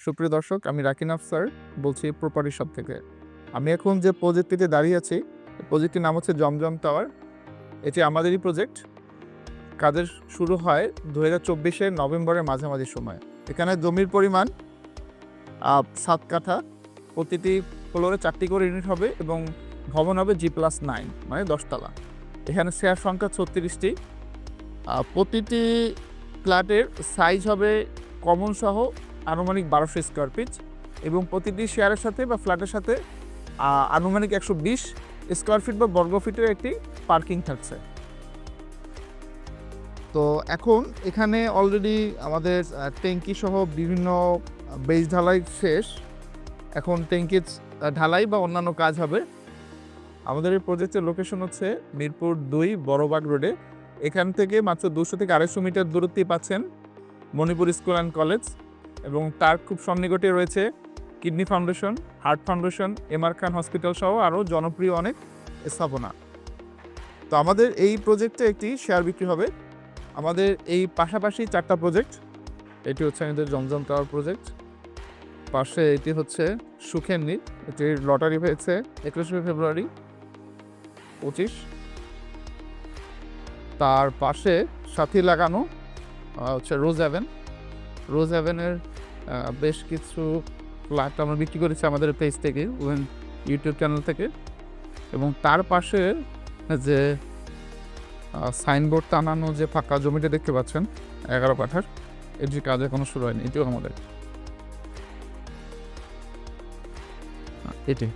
সুপ্রিয় দর্শক, আমি রাকিন আফসার বলছি প্রপার্টি শপ থেকে। আমি এখন যে প্রজেক্টটিতে দাঁড়িয়ে আছি, প্রজেক্টটির নাম হচ্ছে জমজম টাওয়ার। এটি আমাদেরই প্রজেক্ট। কাজের শুরু হয় 2024-এর নভেম্বরের মাঝামাঝি সময়ে। এখানে জমির পরিমাণ 7 কাঠা। প্রতিটি ফ্লোরে 4টি করে ইউনিট হবে এবং ভবন হবে G+9, মানে 10 তলা। এখানে শেয়ার সংখ্যা 36টি। প্রতিটি ফ্ল্যাটের সাইজ হবে কমন সহ আনুমানিক 1200 স্কোয়ার ফিট এবং প্রতিটি শেয়ারের সাথে বা ফ্ল্যাটের সাথে আনুমানিক 120 স্কোয়ার ফিট বা বর্গ ফিটের একটি পার্কিং থাকছে। তো এখন এখানে অলরেডি আমাদের ট্যাঙ্কি সহ বিভিন্ন বেস ঢালাই শেষ। এখন ট্যাঙ্কির ঢালাই বা অন্যান্য কাজ হবে। আমাদের এই প্রজেক্টের লোকেশন হচ্ছে মিরপুর 2 বড়বাগ রোডে। এখান থেকে মাত্র 200 থেকে 250 মিটার দূরত্বে পাচ্ছেন মণিপুর স্কুল অ্যান্ড কলেজ এবং তার খুব সন্নিকটে রয়েছে kidney foundation, heart foundation, MR Khan hospital সহ আরও জনপ্রিয় অনেক স্থাপনা। তো আমাদের এই প্রজেক্টে একটি শেয়ার বিক্রি হবে। আমাদের এই পাশাপাশি 4টা প্রজেক্ট। এটি হচ্ছে আমাদের জমজম টাওয়ার প্রজেক্ট। পাশে এটি হচ্ছে সুখের নীল, এটির লটারি হয়েছে 21শে ফেব্রুয়ারি 25। তার পাশে সাথী লাগানো হচ্ছে রোজ অ্যাভেনের বেশ কিছু ফ্ল্যাট আমরা বিক্রি করেছি আমাদের পেজ থেকে, ইউটিউব চ্যানেল থেকে। এবং তার পাশে যে সাইনবোর্ড টানানো যে ফাঁকা জমিটা দেখতে পাচ্ছেন 11 কাঠার, এটির কাজ এখনো শুরু হয়নি, এটিও আমাদের। এটি